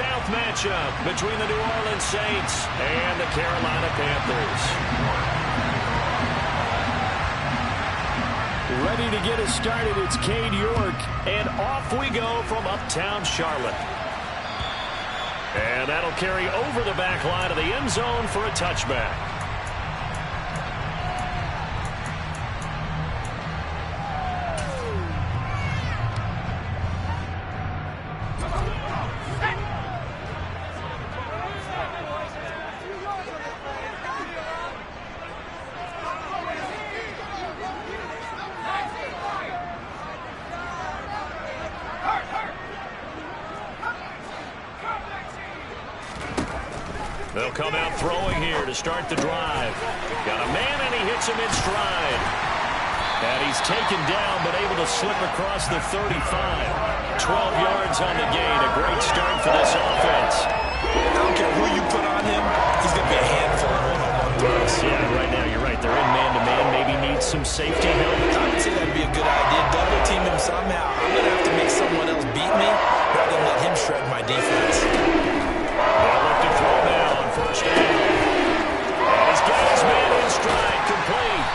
South matchup between the New Orleans Saints and the Carolina Panthers. Ready to get us started, it's Cade York, and off we go from uptown Charlotte. And that'll carry over the back line of the end zone for a touchback. They'll come out throwing here to start the drive. Got a man, and he hits him in stride. And he's taken down, but able to slip across the 35. 12 yards on the gain. A great start for this offense. I don't care who you put on him. He's going to be a handful of one-on-one throws. Yeah, right now you're right. They're in man-to-man. Maybe needs some safety help. I would say that would be a good idea. Double team him somehow. I'm going to have to make someone else beat me rather than let him shred my defense. They'll look to throw now on first down. And he's got his man in stride, complete.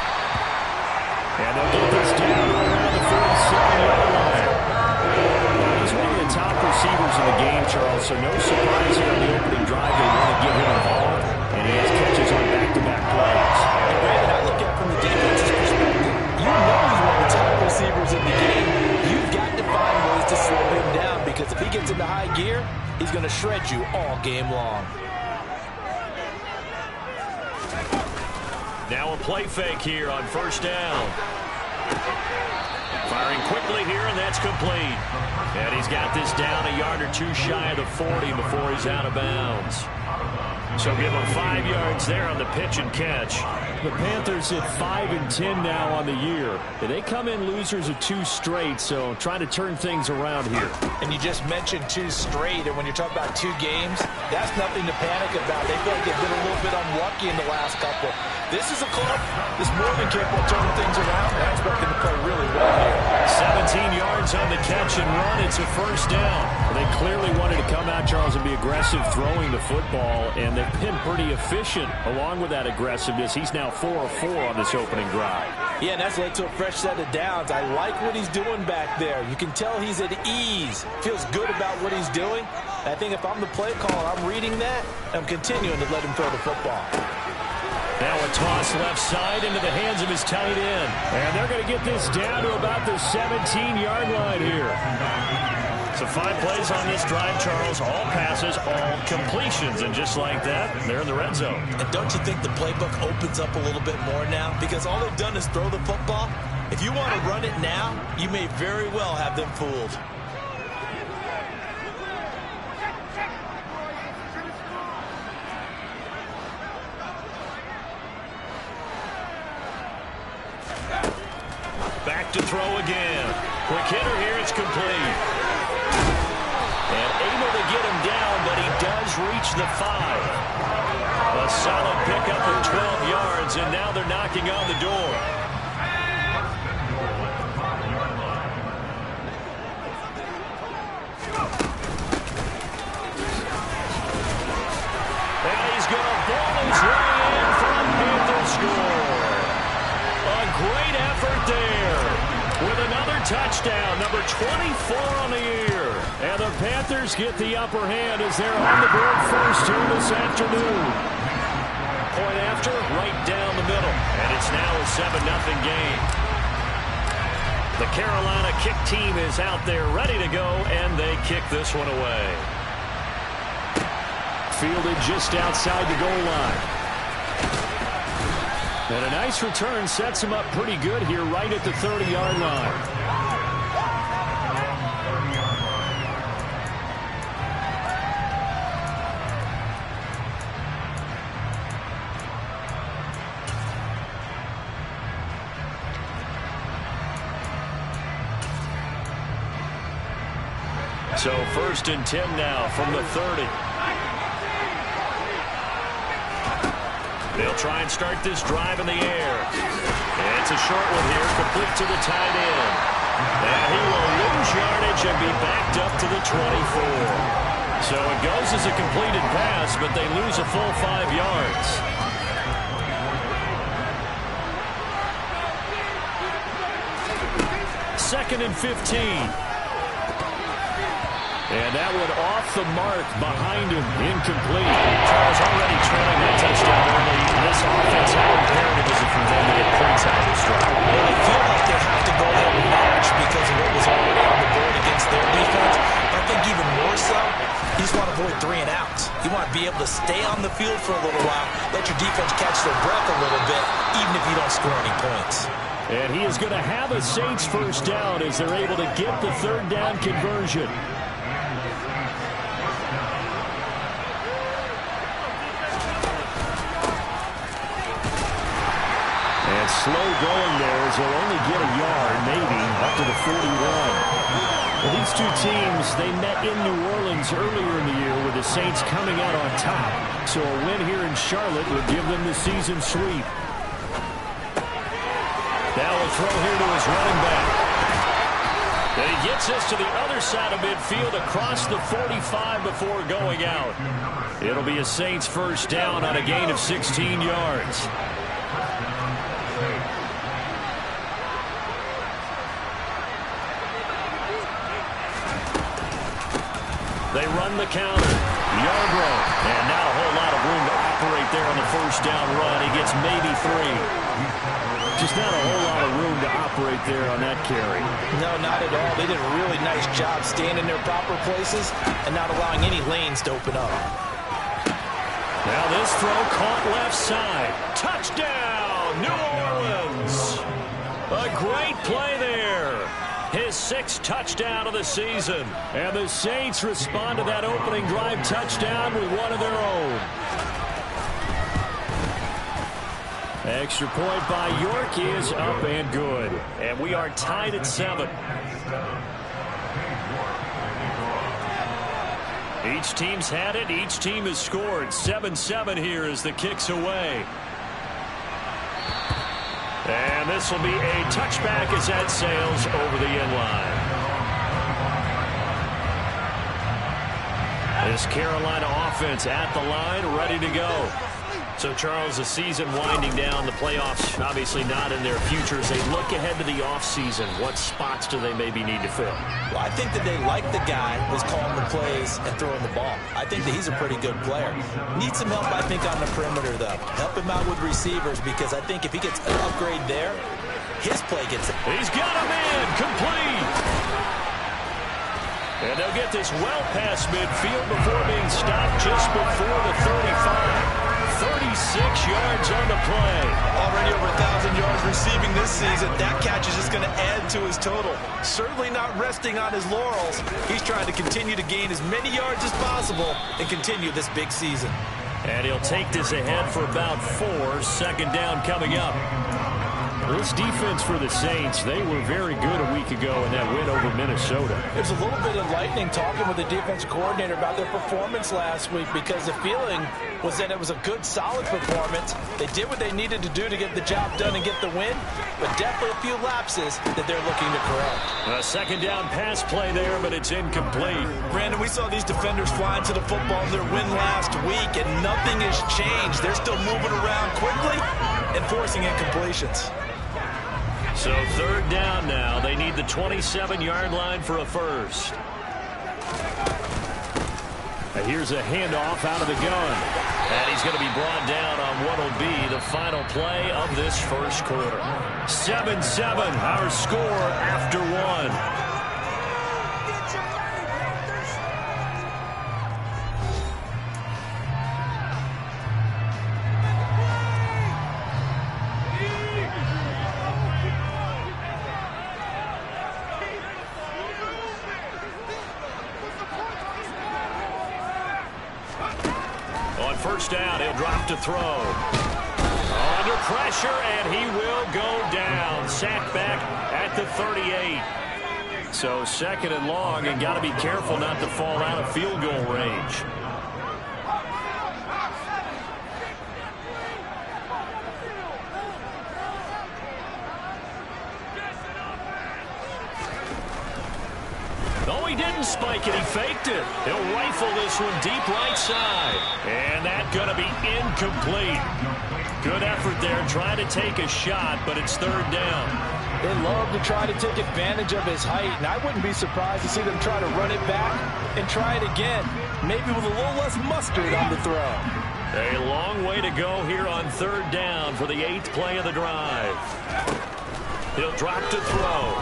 And they'll get this down around the 47-yard line. He's one of the top receivers in the game, Charles, so no surprise here on the opening drive. They want to get him involved, and he has catches on back-to-back plays. And Brandon, I look at it from the defense's perspective. You know he's one of the top receivers in the game. You've got to find ways to slow him down, because if he gets into high gear, he's going to shred you all game long. Now a play fake here on first down. Firing quickly here, and that's complete. And he's got this down a yard or two shy of the 40 before he's out of bounds. So give him 5 yards there on the pitch and catch. The Panthers at 5-10 now on the year. They come in losers of 2 straight, so trying to turn things around here. And you just mentioned 2 straight, and when you're talking about 2 games, that's nothing to panic about. They feel like they've been a little bit unlucky in the last couple. This is a club that's more than capable of turning things around. I expect them to play really well here. 17 yards on the catch and run. It's a first down. They clearly wanted to come out, Charles, and be aggressive throwing the football, and they've been pretty efficient along with that aggressiveness. He's now 4 of 4 on this opening drive. Yeah, and that's led to a fresh set of downs. I like what he's doing back there. You can tell he's at ease. Feels good about what he's doing. I think if I'm the play caller, I'm reading that. I'm continuing to let him throw the football. Now a toss left side into the hands of his tight end. And they're going to get this down to about the 17-yard line here. So 5 plays on this drive, Charles. All passes, all completions. And just like that, they're in the red zone. And don't you think the playbook opens up a little bit more now? Because all they've done is throw the football. If you want to run it now, you may very well have them fooled. Back to throw again. Quick hitter here, it's complete. And able to get him down, but he does reach the 5. A solid pickup of 12 yards, and now they're knocking on the door. And he's going to ball his way in for a Panther score. A great effort there with another touchdown, number 24 on the year. And the Panthers get the upper hand as they're on the board first here this afternoon. Point after, right down the middle. And it's now a 7-0 game. The Carolina kick team is out there ready to go, and they kick this one away. Fielded just outside the goal line. And a nice return sets him up pretty good here right at the 30-yard line. So 1st and 10 now from the 30. They'll try and start this drive in the air. And it's a short one here, complete to the tight end. And he will lose yardage and be backed up to the 24. So it goes as a completed pass, but they lose a full 5 yards. Second and 15. And that one off the mark behind him, incomplete. Charles already trailing that touchdown early. This offense, how imperative is it for them to get points out of this drive? Well, they feel like they have to go ahead and march because of what was already on the board against their defense. But I think even more so, you just want to avoid 3 and outs. You want to be able to stay on the field for a little while, let your defense catch their breath a little bit, even if you don't score any points. And he is going to have a Saints first down as they're able to get the third down conversion. And slow going there as they'll only get a yard, maybe, up to the 41. Well, these two teams, they met in New Orleans earlier in the year with the Saints coming out on top. So a win here in Charlotte would give them the season sweep. Now a throw here to his running back. And he gets us to the other side of midfield across the 45 before going out. It'll be a Saints first down on a gain of 16 yards. They run the counter. Yarbrough. And not a whole lot of room to operate there on the first down run. He gets maybe 3. Just not a whole lot of room to operate there on that carry. No, not at all. They did a really nice job staying in their proper places and not allowing any lanes to open up. Now this throw caught left side. Touchdown, New Orleans. A great play there. His 6th touchdown of the season. And the Saints respond to that opening drive touchdown with one of their own. Extra point by York is up and good. And we are tied at 7. Each team's had it. Each team has scored. 7-7 here as the kick's away. And this will be a touchback as that sails over the end line. This Carolina offense at the line, ready to go. So, Charles, the season winding down, the playoffs obviously not in their future. As they look ahead to the offseason, what spots do they maybe need to fill? Well, I think that they like the guy who's calling the plays and throwing the ball. I think that he's a pretty good player. Needs some help, I think, on the perimeter, though. Help him out with receivers because I think if he gets an upgrade there, his play gets it. He's got him in, complete. And they'll get this well past midfield before being stopped just before the 35. 36 yards on the play. Already over 1,000 yards receiving this season. That catch is just going to add to his total. Certainly not resting on his laurels. He's trying to continue to gain as many yards as possible and continue this big season. And he'll take this ahead for about 4. Second down coming up. This defense for the Saints, they were very good a week ago in that win over Minnesota. It was a little bit enlightening talking with the defensive coordinator about their performance last week because the feeling was that it was a good, solid performance. They did what they needed to do to get the job done and get the win, but definitely a few lapses that they're looking to correct. A second down pass play there, but it's incomplete. Brandon, we saw these defenders flying to the football in their win last week, and nothing has changed. They're still moving around quickly and forcing incompletions. So third down now. They need the 27-yard line for a first. And here's a handoff out of the gun. And he's going to be brought down on what will be the final play of this first quarter. 7-7, our score after 1. First down, he'll drop to throw. Under pressure, and he will go down. Sacked back at the 38. So second and long, and got to be careful not to fall out of field goal range. Though he didn't spike, and he faked it. He'll rifle this one deep right side. And that's going to be incomplete. Good effort there trying to take a shot, but it's third down. They love to try to take advantage of his height, and I wouldn't be surprised to see them try to run it back and try it again, maybe with a little less mustard on the throw. A long way to go here on third down for the 8th play of the drive. He'll drop to throw.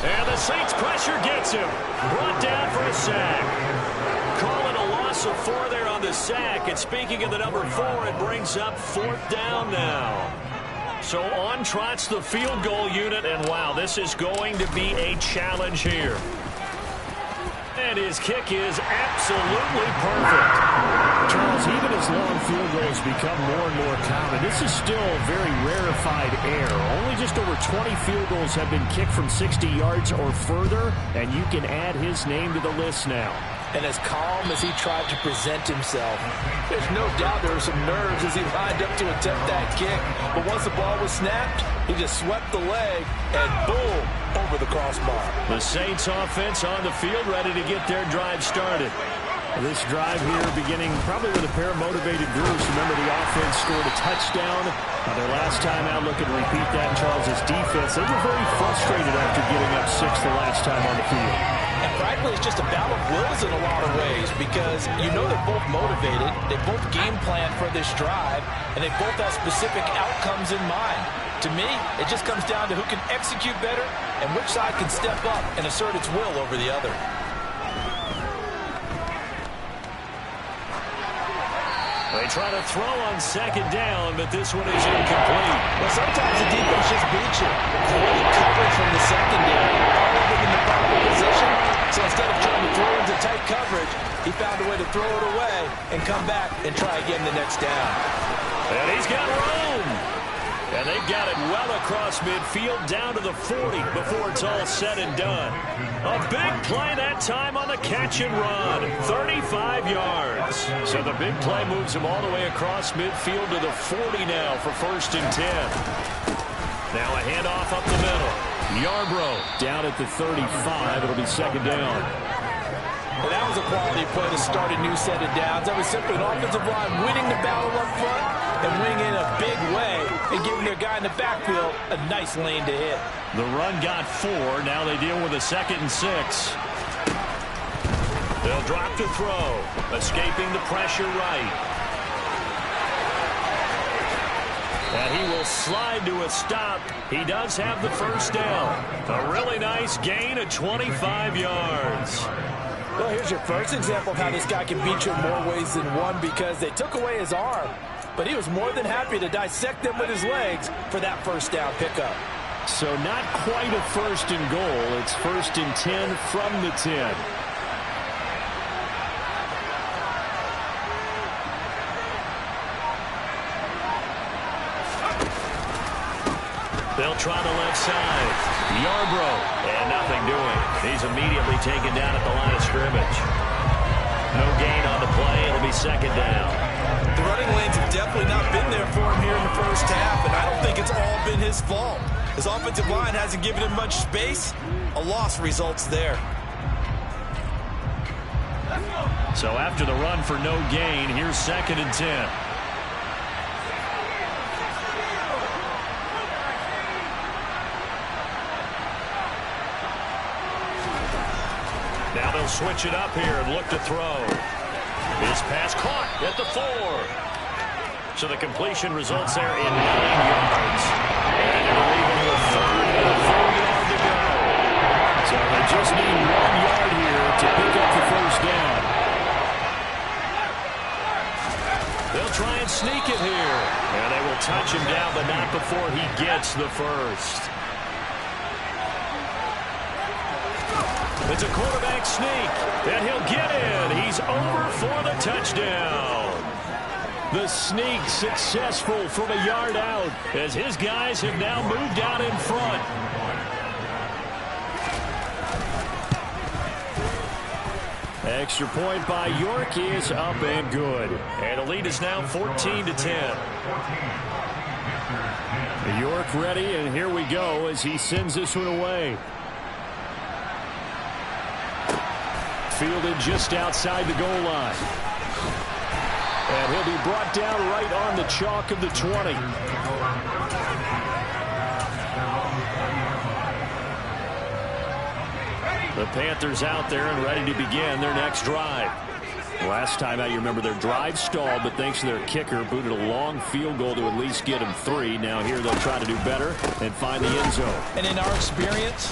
And the Saints pressure gets him. Brought down for a sack. Calling a loss of 4 there on the sack. And speaking of the number 4, it brings up 4th down now. So on trots the field goal unit. And wow, this is going to be a challenge here. And his kick is absolutely perfect. Charles, even as long field goals become more and more common, this is still a very rarefied air. Only just over 20 field goals have been kicked from 60 yards or further, and you can add his name to the list now. And as calm as he tried to present himself, there's no doubt there were some nerves as he lined up to attempt that kick. But once the ball was snapped, he just swept the leg and boom, over the crossbar. The Saints offense on the field ready to get their drive started. This drive here beginning probably with a pair of motivated groups. Remember, the offense scored a touchdown. Their last time out, looking to repeat that in Charles' defense. They were very frustrated after getting up 6 the last time on the field. And frankly, it's just a battle of wills in a lot of ways because you know they're both motivated. They both game plan for this drive, and they both have specific outcomes in mind. To me, it just comes down to who can execute better and which side can step up and assert its will over the other. They try to throw on second down, but this one is incomplete. Well, sometimes the defense just beats you. Great coverage from the secondary. All of them in the proper position. So instead of trying to throw into tight coverage, he found a way to throw it away and come back and try again the next down. And he's got room. And they've got it well across midfield down to the 40 before it's all said and done. A big play that time on the catch and run. 35 yards. So the big play moves him all the way across midfield to the 40 now for 1st and 10. Now a handoff up the middle. Yarbrough down at the 35. It'll be second down. Well, that was a quality play to start a new set of downs. That was simply an offensive line winning the battle up front and winning in a big way and giving their guy in the backfield a nice lane to hit. The run got 4. Now they deal with a 2nd and 6. They'll drop to throw. Escaping the pressure right. And he will slide to a stop. He does have the first down. A really nice gain of 25 yards. Well, here's your first example of how this guy can beat you in more ways than one because they took away his arm. But he was more than happy to dissect them with his legs for that first down pickup. So not quite a 1st and goal. It's 1st and 10 from the 10. They'll try the left side. Yarbrough. And nothing doing. He's immediately taken down at the line of scrimmage. No gain on the play. It'll be second down. The running lanes have definitely not been there for him here in the first half, and I don't think it's all been his fault. His offensive line hasn't given him much space. A loss results there. So after the run for no gain, here's 2nd and 10. Now they'll switch it up here and look to throw. This pass caught at the 4. So the completion results there in 9 yards. And they're leaving with 3rd and a 4-yard to go. So they just need 1 yard here to pick up the first down. They'll try and sneak it here. And they will touch him down, but not before he gets the first. It's a quarterback sneak, and he'll get in. He's over for the touchdown. The sneak successful from a yard out as his guys have now moved out in front. Extra point by York is up and good. And the lead is now 14-10. York ready, and here we go as he sends this one away. fielded just outside the goal line. And he'll be brought down right on the chalk of the 20. The Panthers out there and ready to begin their next drive. Last time out, you remember their drive stalled, but thanks to their kicker, booted a long field goal to at least get them 3. Now here they'll try to do better and find the end zone. And in our experience,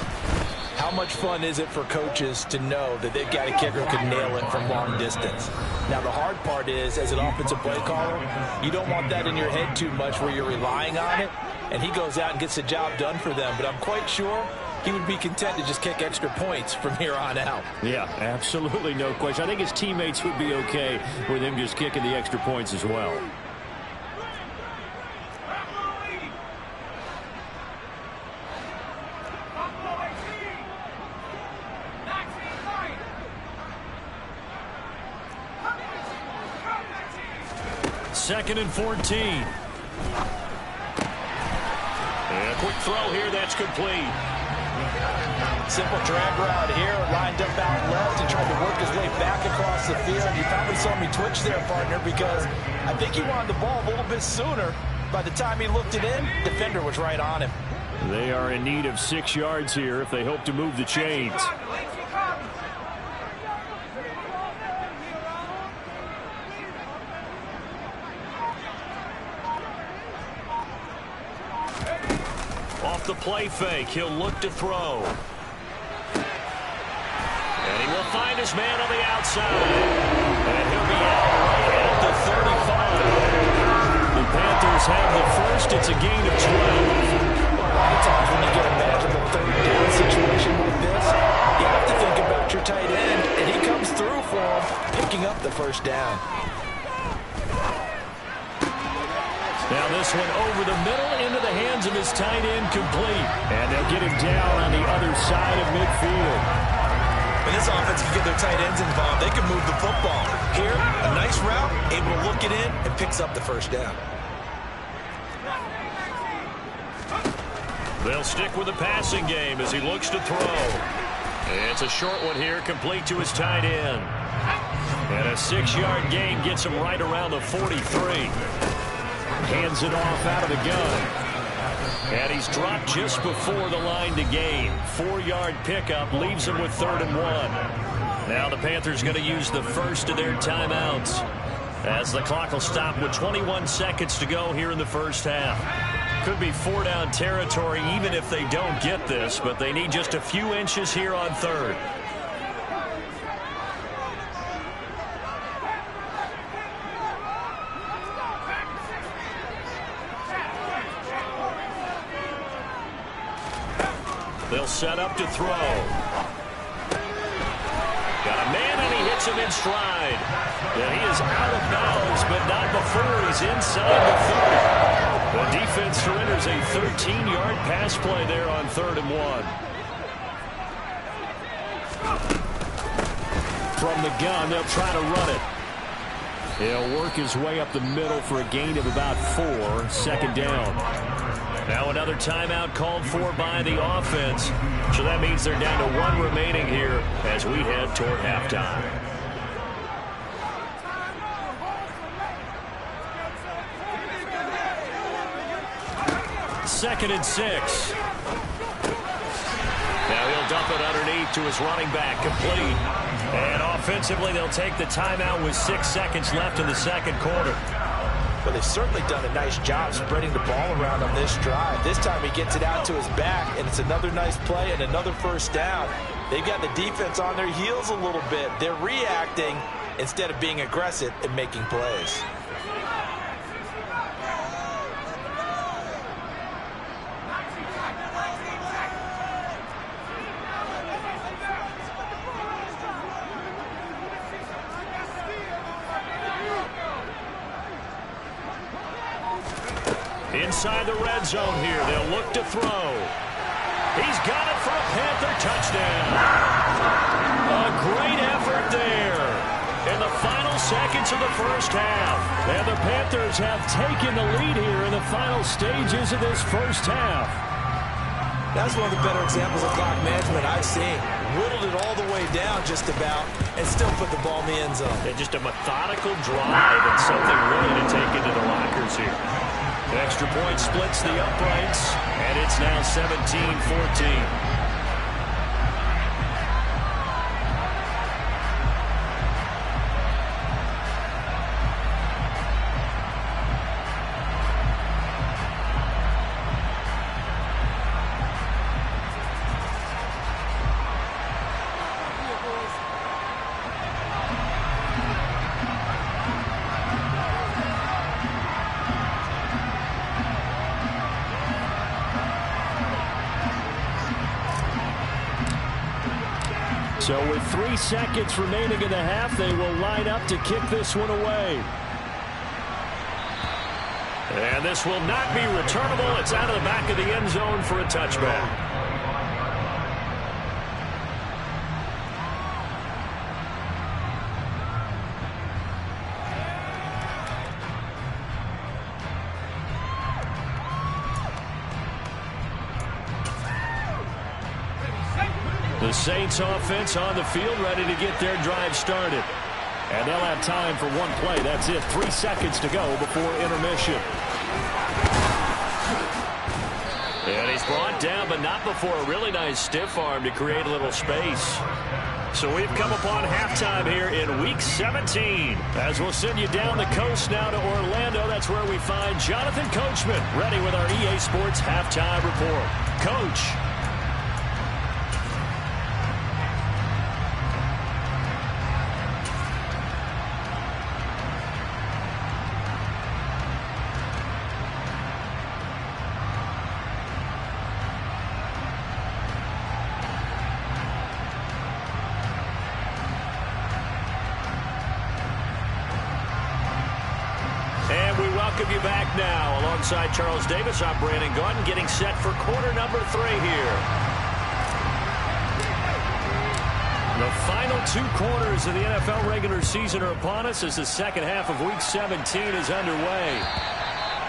how much fun is it for coaches to know that they've got a kicker who can nail it from long distance? Now, the hard part is, as an offensive play caller, you don't want that in your head too much where you're relying on it, and he goes out and gets the job done for them. But I'm quite sure he would be content to just kick extra points from here on out. Yeah, absolutely no question. I think his teammates would be okay with him just kicking the extra points as well. Second and 14. And a quick throw here, that's complete. Simple drag route here, lined up out left and tried to work his way back across the field. You probably saw me twitch there, partner, because I think he wanted the ball a little bit sooner. By the time he looked it in, defender was right on him. They are in need of 6 yards here if they hope to move the chains. Off the play fake, he'll look to throw. And he will find his man on the outside. And he'll be out right at the 35. The Panthers have the first. It's a gain of 12. Well, a lot of times when you get a magical third down situation like this, you have to think about your tight end, and he comes through for him, picking up the first down. Now this one over the middle into the hands of his tight end, complete. And they'll get him down on the other side of midfield. And this offense can get their tight ends involved. They can move the football. Here, a nice route, able to look it in, and picks up the first down. They'll stick with the passing game as he looks to throw. It's a short one here, complete to his tight end. And a 6-yard gain gets him right around the 43. Hands it off out of the gun. And he's dropped just before the line to gain. 4-yard pickup leaves him with 3rd and 1. Now the Panthers going to use the first of their timeouts as the clock will stop with 21 seconds to go here in the first half. Could be 4-down territory even if they don't get this, but they need just a few inches here on 3rd. They'll set up to throw. Got a man, and he hits him in stride. And he is out of bounds, but not before he's inside the 30. The defense surrenders a 13-yard pass play there on 3rd and 1. From the gun, they'll try to run it. He'll work his way up the middle for a gain of about 4. 2nd down. Now another timeout called for by the offense. So that means they're down to 1 remaining here as we head toward halftime. Second and 6. Now he'll dump it underneath to his running back, complete. And offensively, they'll take the timeout with 6 seconds left in the 2nd quarter. But they've certainly done a nice job spreading the ball around on this drive. This time he gets it out to his back, and it's another nice play and another first down. They've got the defense on their heels a little bit. They're reacting instead of being aggressive and making plays. Inside the red zone here, they'll look to throw. He's got it for a Panther touchdown. A great effort there in the final seconds of the first half. And the Panthers have taken the lead here in the final stages of this first half. That's one of the better examples of clock management I've seen. whittled it all the way down just about and still put the ball in the end zone. Yeah, just a methodical drive and something really to take into the lockers here. The extra point splits the uprights, and it's now 17-14. So with 3 seconds remaining in the half, they will line up to kick this one away. And this will not be returnable. It's out of the back of the end zone for a touchback. The Saints offense on the field, ready to get their drive started. And they'll have time for one play. That's it. 3 seconds to go before intermission. And he's brought down, but not before a really nice stiff arm to create a little space. So we've come upon halftime here in Week 17. As we'll send you down the coast now to Orlando. That's where we find Jonathan Coachman ready with our EA Sports Halftime Report. Coach. Welcome you back now. Alongside Charles Davis, I'm Brandon Gaudin, getting set for quarter number 3 here. The final 2 quarters of the NFL regular season are upon us as the second half of Week 17 is underway.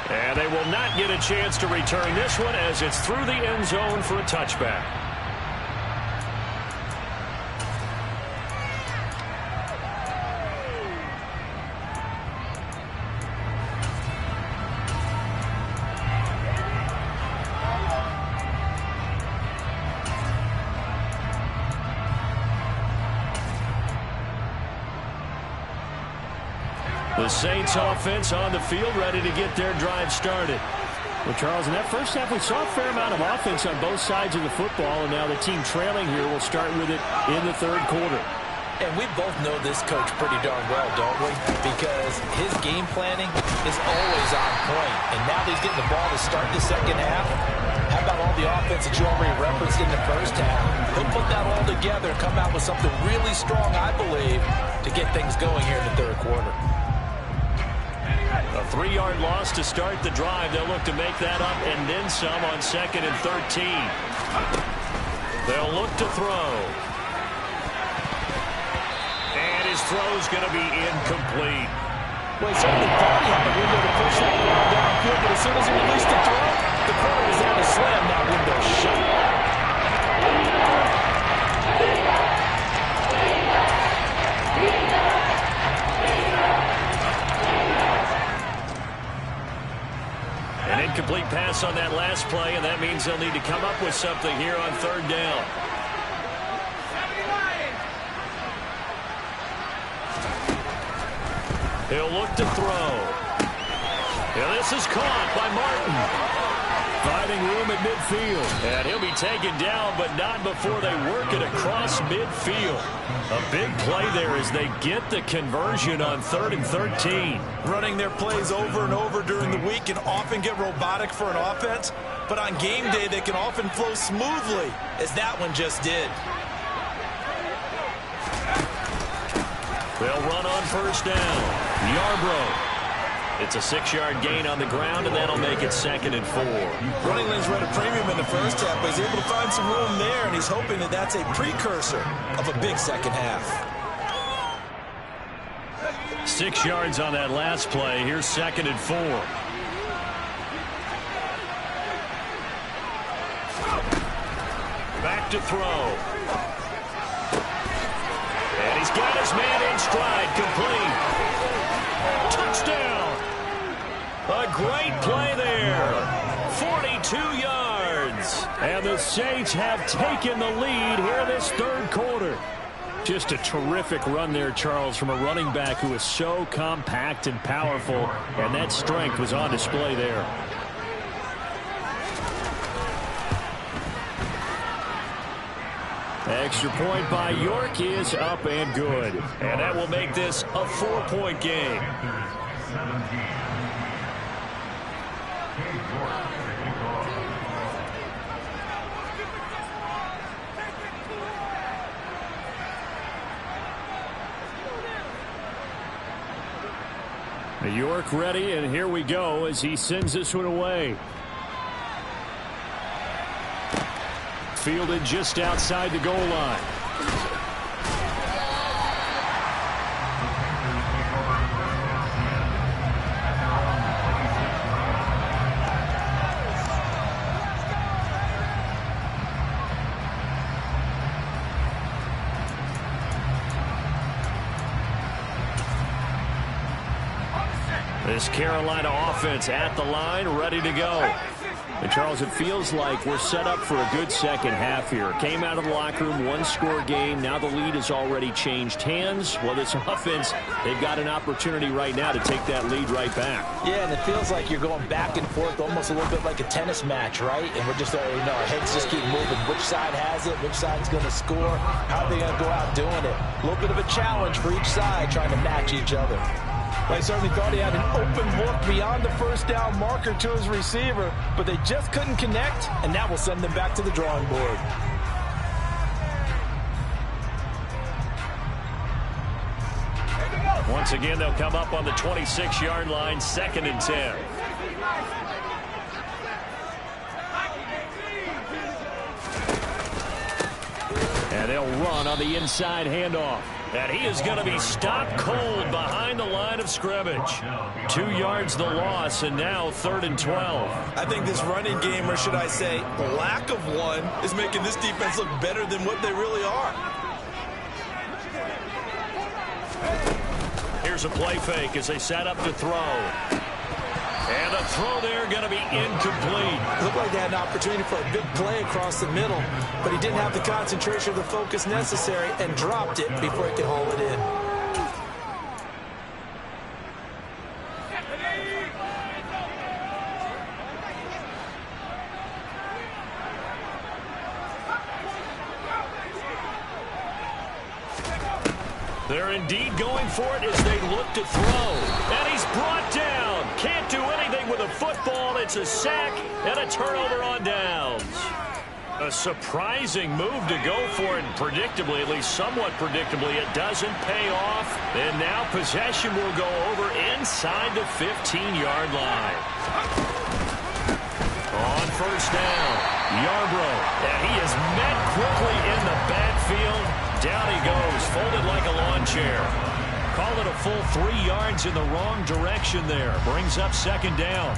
And they will not get a chance to return this one as it's through the end zone for a touchback. The Saints offense on the field, ready to get their drive started. Well, Charles, in that first half, we saw a fair amount of offense on both sides of the football, and now the team trailing here will start with it in the third quarter. And we both know this coach pretty darn well, don't we? Because his game planning is always on point. And now that he's getting the ball to start the second half, how about all the offense that you already referenced in the first half? He'll put that all together and come out with something really strong, I believe, to get things going here in the third quarter. A 3-yard loss to start the drive. They'll look to make that up and then some on 2nd and 13. They'll look to throw. And his throw's going to be incomplete. Well, he certainly thought he had the window to push that ball downfield, but as soon as he released the throw, the corner was there to slam that window shut. An incomplete pass on that last play, and that means they'll need to come up with something here on 3rd down. He'll look to throw. And this is caught by Martin. Finding room at midfield. And he'll be taken down, but not before they work it across midfield. A big play there as they get the conversion on 3rd and 13. Running their plays over and over during the week can often get robotic for an offense, but on game day they can often flow smoothly, as that one just did. They'll run on 1st down. Yarbrough. It's a 6-yard gain on the ground, and that'll make it 2nd and 4. Running lanes were at a premium in the first half, but he's able to find some room there, and he's hoping that that's a precursor of a big second half. 6 yards on that last play. Here's 2nd and 4. Back to throw. stride, complete. Touchdown. A great play there. 42 yards. And the Saints have taken the lead here this third quarter. Just a terrific run there, Charles, from a running back who is so compact and powerful, and that strength was on display there. Extra point by York is up and good. And that will make this a 4-point game. York ready, and here we go as he sends this one away. Fielded just outside the goal line. This Carolina offense at the line, ready to go. And Charles, it feels like we're set up for a good second half here. Came out of the locker room, one-score game. Now the lead has already changed hands. Well, this offense, they've got an opportunity right now to take that lead right back. Yeah, and it feels like you're going back and forth, almost a little bit like a tennis match, right? And we're just, our heads just keep moving. Which side has it? Which side's going to score? How are they going to go out doing it? A little bit of a challenge for each side, trying to match each other. I certainly thought he had an open look beyond the first down marker to his receiver, but they just couldn't connect, and that will send them back to the drawing board. Once again, they'll come up on the 26-yard line, 2nd and 10. And they'll run on the inside handoff. And he is going to be stopped cold behind the line of scrimmage. 2 yards the loss, and now 3rd and 12. I think this running game, or should I say lack of one, is making this defense look better than what they really are. Here's a play fake as they set up to throw. And the throw there going to be incomplete. It looked like they had an opportunity for a big play across the middle, but he didn't have the concentration or the focus necessary and dropped it before he could haul it in. They're indeed going for it as they look to throw. And he's brought down. Can't do anything with a football. It's a sack and a turnover on downs. A surprising move to go for it, and predictably, at least somewhat predictably, it doesn't pay off. And now possession will go over inside the 15-yard line. On first down, Yarbrough. And he is met quickly in the backfield. Down he goes, folded like a lawn chair. Call it a full 3 yards in the wrong direction there. Brings up 2nd down.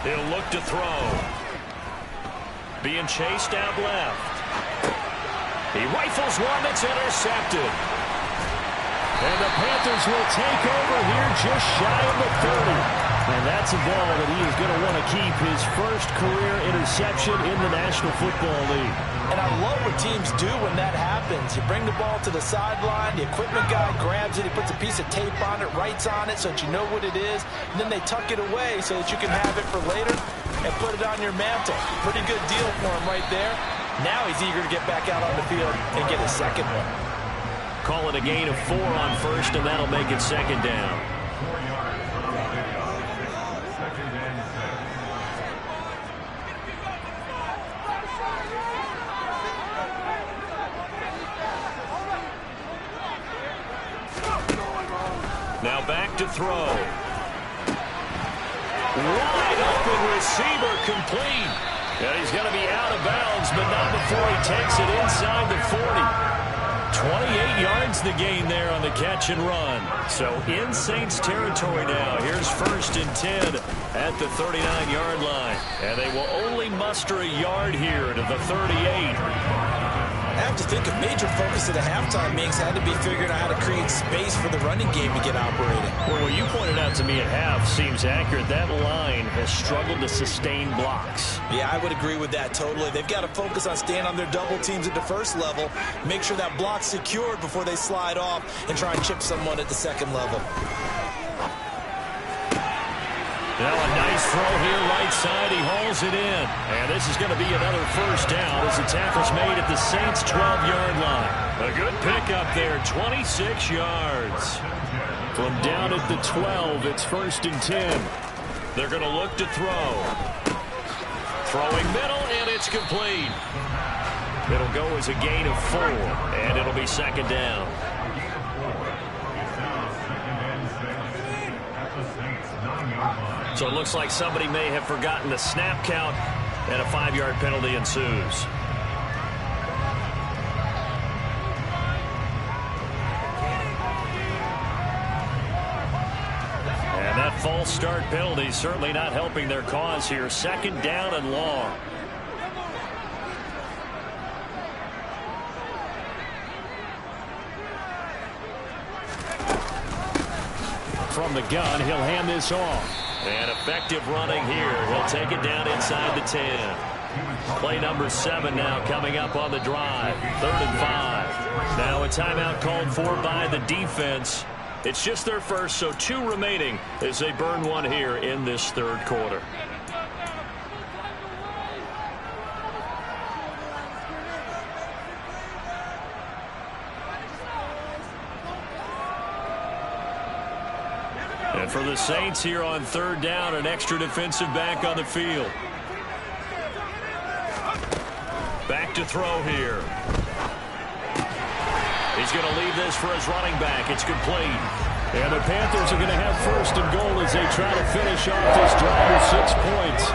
He'll look to throw. Being chased out left. He rifles one that's intercepted. And the Panthers will take over here just shy of the 30. And that's a ball that he is going to want to keep, his first career interception in the National Football League. And I love what teams do when that happens. You bring the ball to the sideline, the equipment guy grabs it, he puts a piece of tape on it, writes on it so that you know what it is, and then they tuck it away so that you can have it for later and put it on your mantle. Pretty good deal for him right there. Now he's eager to get back out on the field and get his second one. Call it a gain of 4 on first, and that'll make it 2nd down. Now back to throw. Wide open receiver, complete. And he's going to be out of bounds, but not before he takes it inside the 40. 28 yards the gain there on the catch and run. So in Saints territory now. Here's 1st and 10 at the 39-yard line. And they will only muster a yard here to the 38. I have to think a major focus at the halftime meetings had to be figuring out how to create space for the running game to get operating. Well, what you pointed out to me at half seems accurate. That line has struggled to sustain blocks. Yeah, I would agree with that totally. They've got to focus on staying on their double teams at the first level, make sure that block's secured before they slide off and try and chip someone at the second level. Now a nice throw here right side. He hauls it in. And this is going to be another 1st down as the tackle's made at the Saints' 12-yard line. A good pickup there, 26 yards. From down at the 12, it's 1st and 10. They're going to look to throw. Throwing middle, and it's complete. It'll go as a gain of 4, and it'll be 2nd down. So it looks like somebody may have forgotten the snap count, and a 5-yard penalty ensues. And that false start penalty certainly not helping their cause here. 2nd down and long. From the gun, he'll hand this off. And effective running here. He'll take it down inside the 10. Play number 7 now coming up on the drive. 3rd and 5. Now a timeout called for by the defense. It's just their first, so 2 remaining as they burn one here in this 3rd quarter. And for the Saints here on 3rd down, an extra defensive back on the field. Back to throw here. He's going to leave this for his running back. It's complete. And the Panthers are going to have 1st and goal as they try to finish off this drive with 6 points.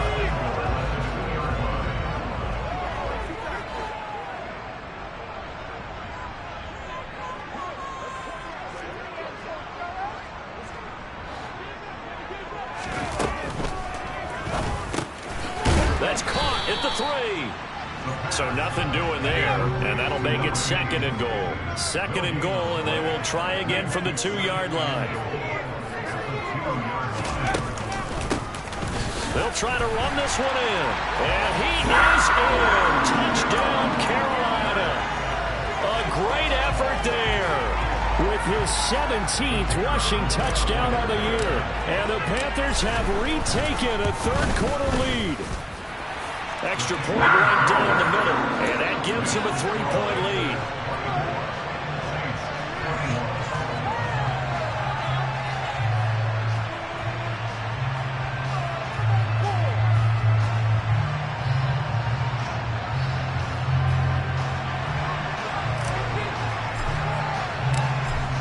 That's caught at the 3. So nothing doing there, and that'll make it 2nd and goal. 2nd and goal, and they will try again from the 2-yard line. They'll try to run this one in, and he is in. Touchdown, Carolina. A great effort there. With his 17th rushing touchdown on the year, and the Panthers have retaken a 3rd quarter lead. Extra point right down the middle, and that gives him a 3-point lead.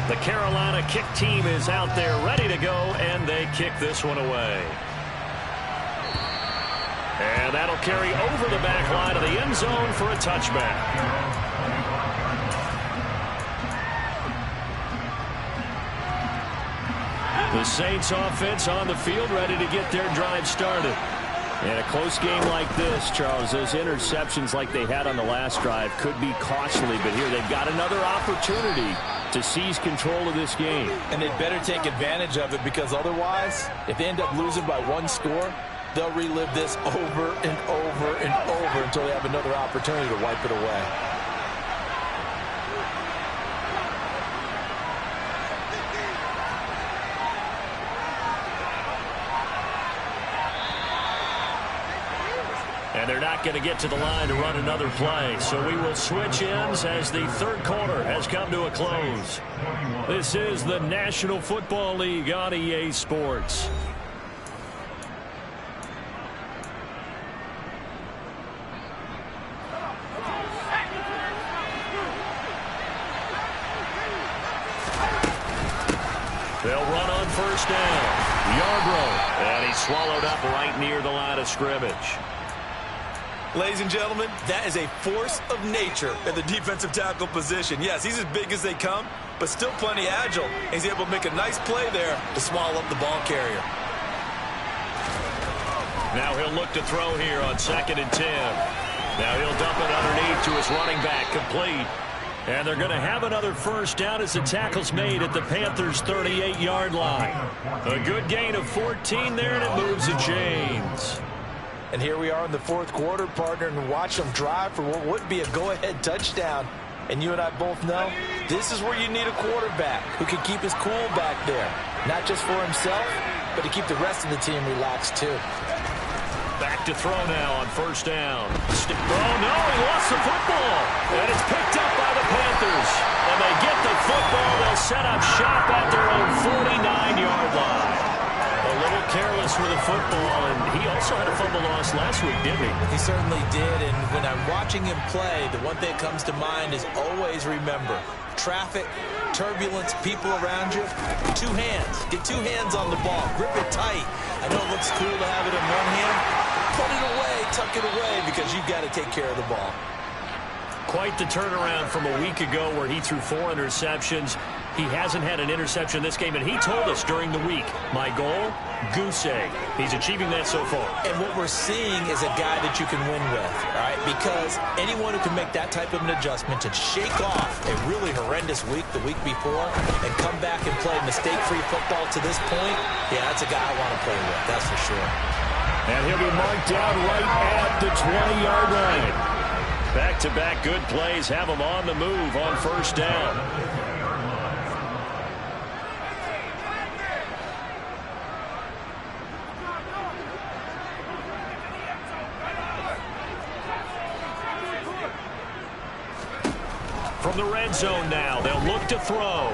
The Carolina kick team is out there ready to go, and they kick this one away. And that'll carry over the back line of the end zone for a touchback. The Saints offense on the field ready to get their drive started. In a close game like this, Charles, those interceptions like they had on the last drive could be costly, but here they've got another opportunity to seize control of this game. And they'd better take advantage of it, because otherwise, if they end up losing by 1 score, they'll relive this over and over and over until they have another opportunity to wipe it away. And they're not going to get to the line to run another play. So we will switch ends as the 3rd quarter has come to a close. This is the National Football League on EA Sports. They'll run on 1st down. Yarbrough. And he's swallowed up right near the line of scrimmage. Ladies and gentlemen, that is a force of nature at the defensive tackle position. Yes, he's as big as they come, but still plenty agile. He's able to make a nice play there to swallow up the ball carrier. Now he'll look to throw here on 2nd and 10. Now he'll dump it underneath to his running back, complete. And they're going to have another first down as the tackle's made at the Panthers' 38-yard line. A good gain of 14 there, and it moves the chains. And here we are in the 4th quarter, partner, and watch them drive for what would be a go-ahead touchdown. And you and I both know this is where you need a quarterback who can keep his cool back there. Not just for himself, but to keep the rest of the team relaxed too. Back to throw now on 1st down. Oh, no, he lost the football. And it's picked up by the Panthers. And they get the football. They'll set up shop at their own 49-yard line. A little careless with the football, and he also had a fumble loss last week, didn't he? He certainly did, and when I'm watching him play, the one thing that comes to mind is always remember, traffic, turbulence, people around you, 2 hands. Get 2 hands on the ball. Grip it tight. I know it looks cool to have it in one hand. Put it away, tuck it away, because you've got to take care of the ball. Quite the turnaround from a week ago where he threw 4 interceptions. He hasn't had an interception this game, and he told us during the week, my goal, goose egg. He's achieving that so far. And what we're seeing is a guy that you can win with, all right? Because anyone who can make that type of an adjustment and shake off a really horrendous week the week before and come back and play mistake-free football to this point, yeah, that's a guy I want to play with, that's for sure. And he'll be marked down right at the 20-yard line. Back-to-back good plays have him on the move on 1st down. From the red zone now, they'll look to throw.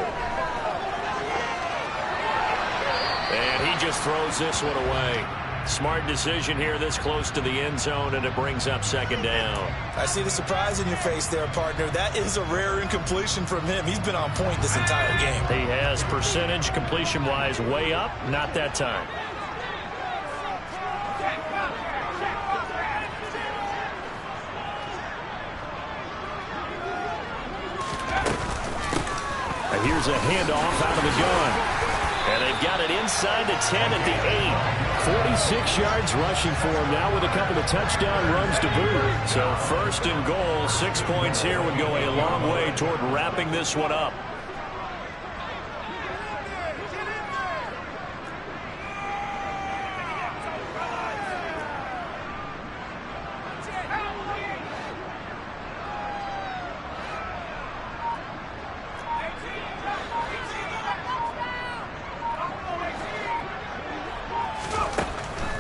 And he just throws this one away. Smart decision here this close to the end zone, and it brings up 2nd down. I see the surprise in your face there, partner. That is a rare incompletion from him. He's been on point this entire game. He has percentage completion-wise way up, not that time. Here's a handoff out of the gun. And they've got it inside the 10 at the 8. 46 yards rushing for him now with a couple of touchdown runs to boot. So 1st and goal, 6 points here would go a long way toward wrapping this one up.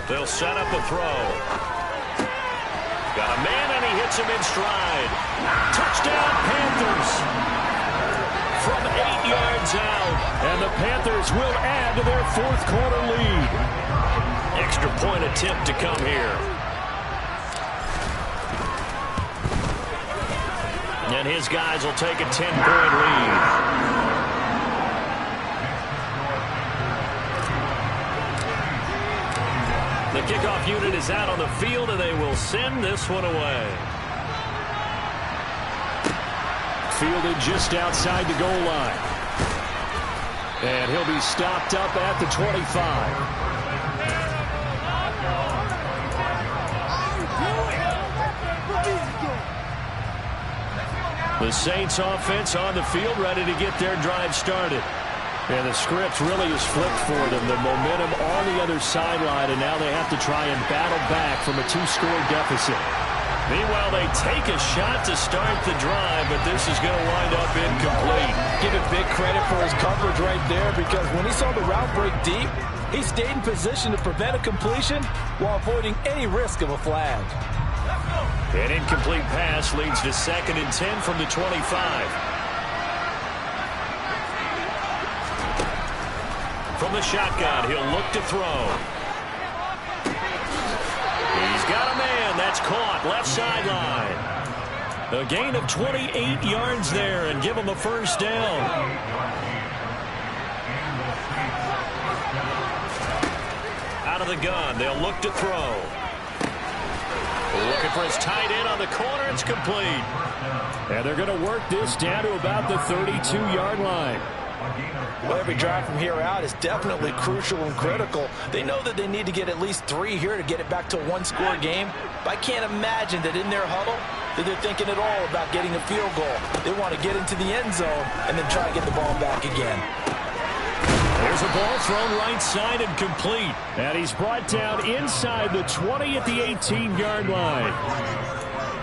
They'll set up a throw. Got a man, and he hits him in stride. Touchdown, Panthers. From 8 yards out. And the Panthers will add to their 4th quarter lead. Extra point attempt to come here. And his guys will take a 10-point lead. The kickoff unit is out on the field, and they will send this one away. Fielded just outside the goal line. And he'll be stopped up at the 25. The Saints offense on the field, ready to get their drive started. And the script really is flipped for them. The momentum on the other sideline, and now they have to try and battle back from a 2-score deficit. Meanwhile, they take a shot to start the drive, but this is going to wind up incomplete. Give it big credit for his coverage right there, because when he saw the route break deep, he stayed in position to prevent a completion while avoiding any risk of a flag. An incomplete pass leads to 2nd and 10 from the 25. From the shotgun, he'll look to throw. He's got a man. That's caught. Left sideline. A gain of 28 yards there, and give him a 1st down. Out of the gun, they'll look to throw. Looking for his tight end on the corner. It's complete. And they're going to work this down to about the 32-yard line. Well, every drive from here out is definitely crucial and critical. They know that they need to get at least 3 here to get it back to a one-score game. But I can't imagine that in their huddle that they're thinking at all about getting a field goal. They want to get into the end zone and then try to get the ball back again. There's a ball thrown right side and complete. And he's brought down inside the 20 at the 18-yard line.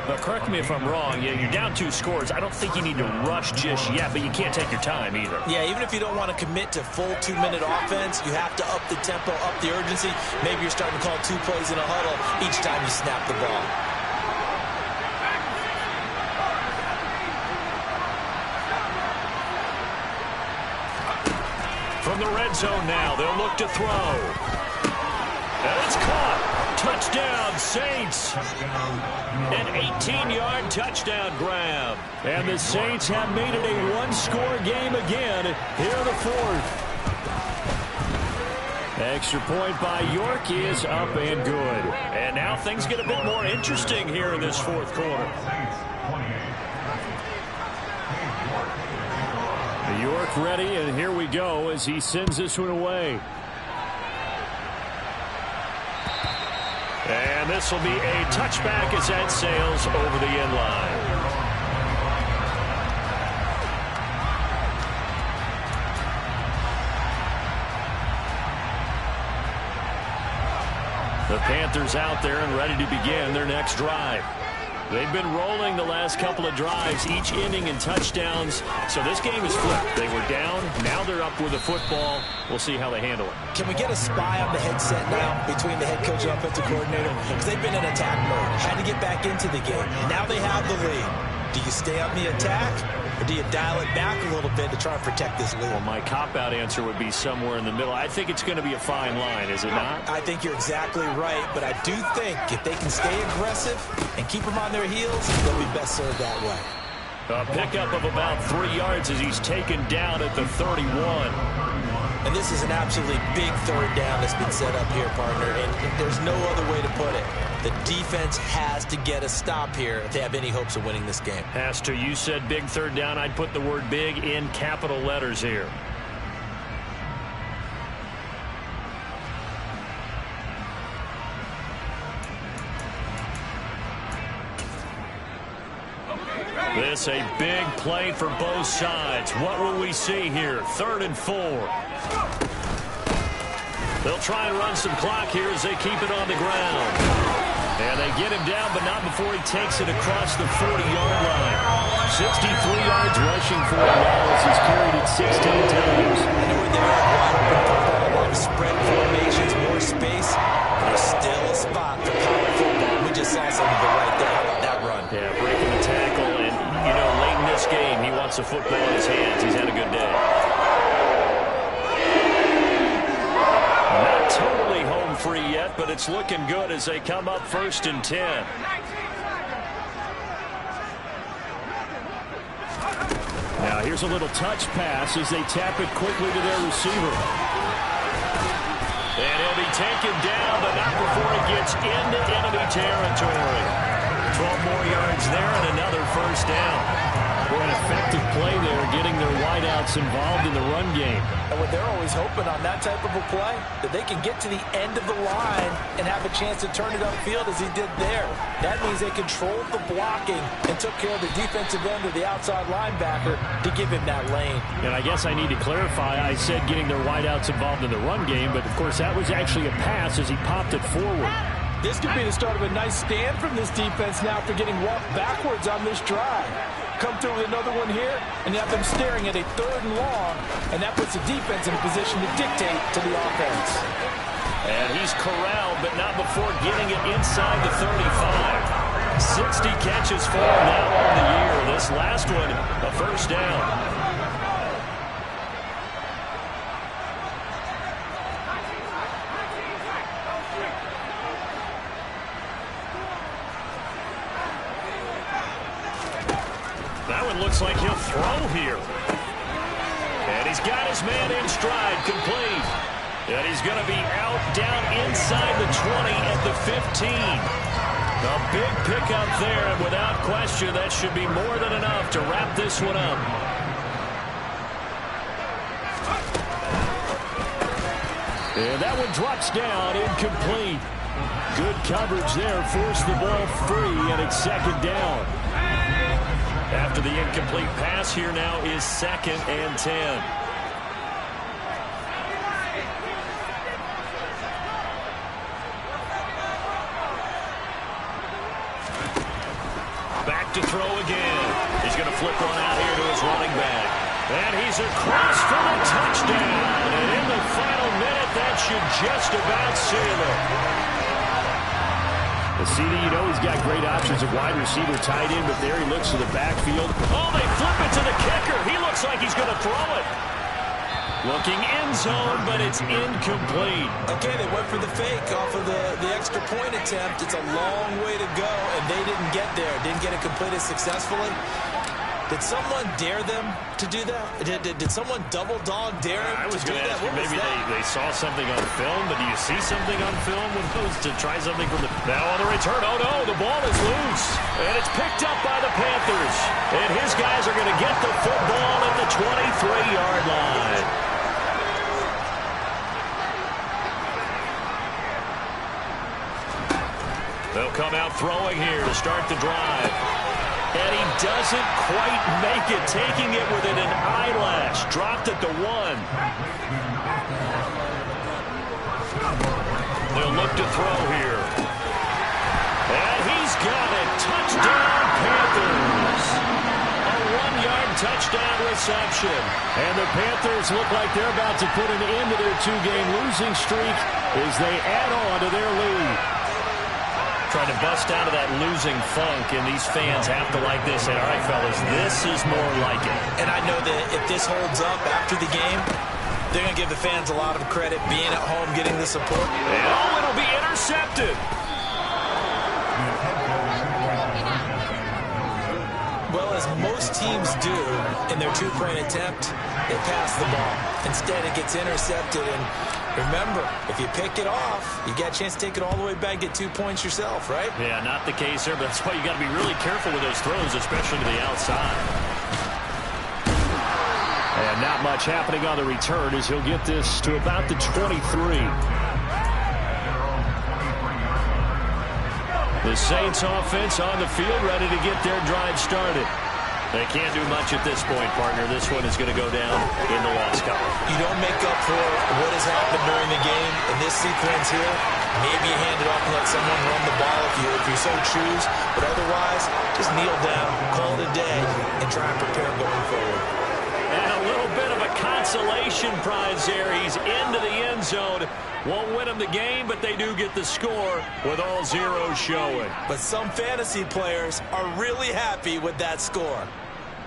But correct me if I'm wrong, you're down 2 scores. I don't think you need to rush just yet, but you can't take your time either. Yeah, even if you don't want to commit to full 2-minute offense, you have to up the tempo, up the urgency. Maybe you're starting to call 2 plays in a huddle each time you snap the ball. From the red zone now, they'll look to throw. And it's caught. Touchdown, Saints. An 18-yard touchdown grab. And the Saints have made it a one-score game again here in the fourth. Extra point by York is up and good. And now things get a bit more interesting here in this fourth quarter. York ready, and here we go as he sends this one away. And this will be a touchback as that sails over the end line. The Panthers out there and ready to begin their next drive. They've been rolling the last couple of drives, each ending in touchdowns. So this game is flipped. They were down. Now they're up with the football. We'll see how they handle it. Can we get a spy on the headset now between the head coach and offensive coordinator? Because they've been in attack mode. Had to get back into the game. Now they have the lead. Do you stay on the attack, or do you dial it back a little bit to try and protect this lead? Well, my cop-out answer would be somewhere in the middle. I think it's going to be a fine line, is it not? I think you're exactly right, but I do think if they can stay aggressive and keep them on their heels, they'll be best served that way. A pickup of about 3 yards as he's taken down at the 31. And this is an absolutely big third down that's been set up here, partner, and there's no other way to put it. The defense has to get a stop here if they have any hopes of winning this game. Has to. You said big third down. I'd put the word big in capital letters here. This a big play for both sides. What will we see here? 3rd and 4. They'll try and run some clock here as they keep it on the ground. And they get him down, but not before he takes it across the 40-yard line. 63 yards rushing for him now as he's carried it 16 times. I know where they're wide open football, a lot of spread formations, more space, but there's still a spot for power football. We just saw some of it right there. How about that run? Yeah, breaking the tackle, and, you know, late in this game, he wants the football in his hands. He's had a good day. Not totally home free yet, but it's looking good as they come up 1st and 10. Now here's a little touch pass as they tap it quickly to their receiver. And he'll be taken down, but not before he gets into enemy territory. 12 more yards there and another 1st down. For an effective play there, getting their wideouts involved in the run game. And what they're always hoping on that type of a play, that they can get to the end of the line and have a chance to turn it upfield as he did there. That means they controlled the blocking and took care of the defensive end or the outside linebacker to give him that lane. And I guess I need to clarify, I said getting their wideouts involved in the run game, but of course that was actually a pass as he popped it forward. This could be the start of a nice stand from this defense now after getting walked backwards on this drive. Come through with another one here, and you have them staring at a 3rd and long, and that puts the defense in a position to dictate to the offense. And he's corralled, but not before getting it inside the 35. 60 catches for him now on the year. This last one, a 1st down. That one looks like he'll throw here. And he's got his man in stride, complete. And he's going to be out down inside the 20 at the 15. A big pickup there, and without question, that should be more than enough to wrap this one up. And that one drops down, incomplete. Good coverage there, forced the ball free, and it's second down. After the incomplete pass, here now is 2nd and 10. Back to throw again. He's going to flip one out here to his running back. And he's across for the touchdown. And in the final minute, that should just about seal it. The CD, you know he's got great options of wide receiver, tight end, but there he looks to the backfield. Oh, they flip it to the kicker. He looks like he's going to throw it. Looking end zone, but it's incomplete. Okay, they went for the fake off of the extra point attempt. It's a long way to go, and they didn't get there. Didn't get it completed successfully. Did someone dare them to do that? Did someone double dog dare him to do that? I was going to ask you, maybe they saw something on film, but do you see something on film when those to try something from the... Now on the return, oh no, the ball is loose. And it's picked up by the Panthers. And his guys are going to get the football at the 23-yard line. They'll come out throwing here to start the drive. And he doesn't quite make it, taking it within an eyelash. Dropped at the 1. They'll look to throw here. And he's got it. Touchdown, Panthers. A 1-yard touchdown reception. And the Panthers look like they're about to put an end to their 2-game losing streak as they add on to their lead. Trying to bust out of that losing funk, and these fans have to like this. And all right, fellas, this is more like it. And I know that if this holds up after the game, they're going to give the fans a lot of credit being at home, getting the support. And oh, it'll be intercepted. Well, as most teams do in their 2-point attempt, they pass the ball. Instead, it gets intercepted, and remember, if you pick it off, you get a chance to take it all the way back, get 2 points yourself, right? Yeah, not the case there, but that's why you got to be really careful with those throws, especially to the outside. And not much happening on the return as he'll get this to about the 23. The Saints offense on the field, ready to get their drive started. They can't do much at this point, partner. This one is going to go down in the loss column. You don't make up for what has happened during the game in this sequence here. Maybe you hand it off and let someone run the ball if you so choose. But otherwise, just kneel down, call it a day, and try and prepare going forward. And a little bit of a consolation prize there. He's into the end zone. Won't win them the game, but they do get the score with all zeros showing. But some fantasy players are really happy with that score.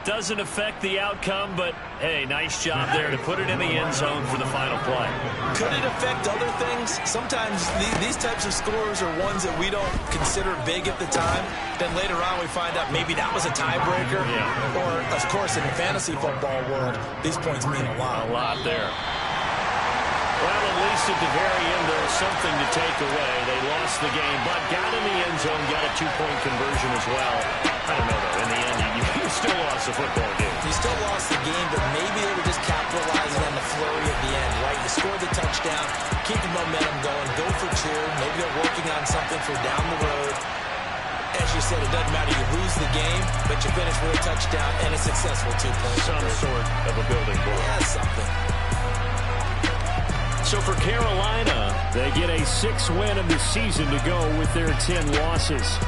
Doesn't affect the outcome, but, hey, nice job there to put it in the end zone for the final play. Could it affect other things? Sometimes these types of scores are ones that we don't consider big at the time. Then later on we find out maybe that was a tiebreaker. Yeah. Or, of course, in the fantasy football world, these points mean a lot. A lot there. Well, at least at the very end, there was something to take away. They lost the game, but got in the end zone, got a 2-point conversion as well. I don't know, though. In the end, you still lost the football game. You still lost the game, but maybe they were just capitalizing on the flurry at the end, right? You scored the touchdown, keep the momentum going, go for 2. Maybe they're working on something for down the road. As you said, it doesn't matter. You lose the game, but you finish with a touchdown and a successful 2-point. Some sort of a building block. Yeah, something. So for Carolina, they get a 6th win of the season to go with their 10 losses.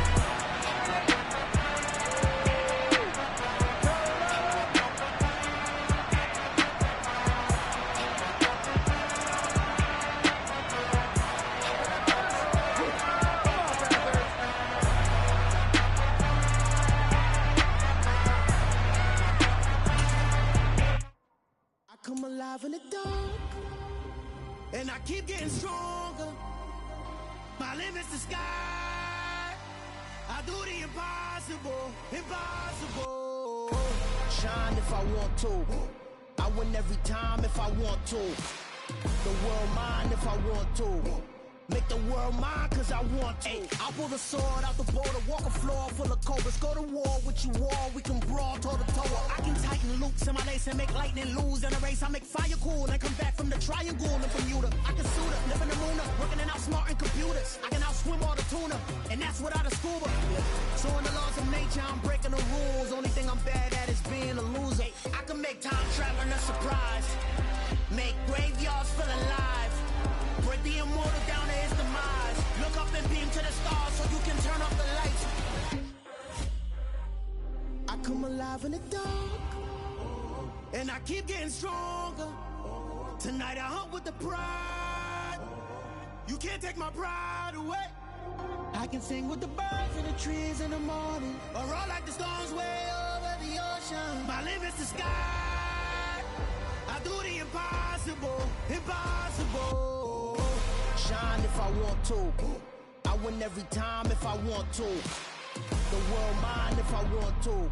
I come alive in the dark. And I keep getting stronger. My limit's the sky. I do the impossible, impossible. Shine if I want to. I win every time if I want to. The world mine if I want to. Make the world mine cause I want to. I'll pull the sword out the border, walk a floor full of cobras. Go to war with you all, we can brawl toe to toe. I can tighten loops in my lace and make lightning lose in a race. I make fire cool and come back from the triangle in Bermuda. I can suit up, live in the moon up, working and outsmarting computers. I can outswim all the tuna, and that's without a scuba. So in the laws of nature, I'm breaking the rules. Only thing I'm bad at is being a loser. I can make time traveling a surprise, make graveyards feel alive, break the immortal down to his demise. Look up and beam to the stars so you can turn off the lights. I come alive in the dark, and I keep getting stronger. Tonight I hunt with the pride. You can't take my pride away. I can sing with the birds and the trees in the morning, or roll like the storms way over the ocean. My limit's the sky. I do the impossible, impossible. Shine if I want to. I win every time if I want to. The world mine if I want to.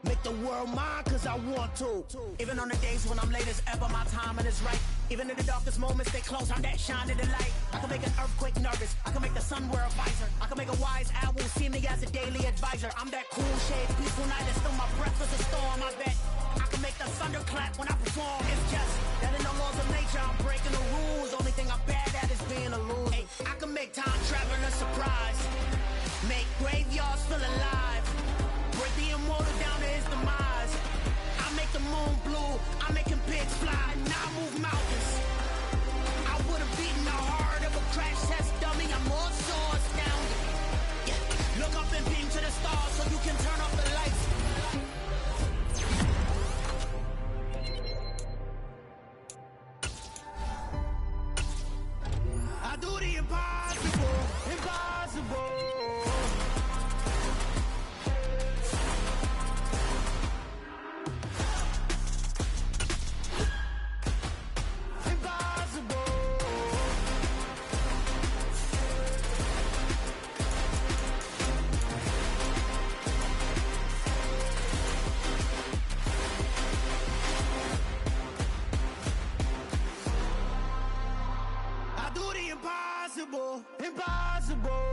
Make the world mine cause I want to. Even on the days when I'm late as ever, my timing is right. Even in the darkest moments, stay close, I'm that shining the light. I can make an earthquake nervous, I can make the sun wear a visor. I can make a wise owl see me as a daily advisor. I'm that cool shade, peaceful night, and still my breath is a storm. I bet I can make the thunder clap when I perform. It's just that in the laws of nature, I'm breaking the rules. Only thing I'm bad at is being a loser. I can make time traveling a surprise, make graveyards feel alive, break the immortal down to his demise. I make the moon blue, I'm making pigs fly, now I move mountains. I would've beaten the heart of a crash test dummy, I'm more so astounded. Yeah. Look up and beam to the stars so you can turn off the lights. I do the impossible, impossible. Impossible, impossible.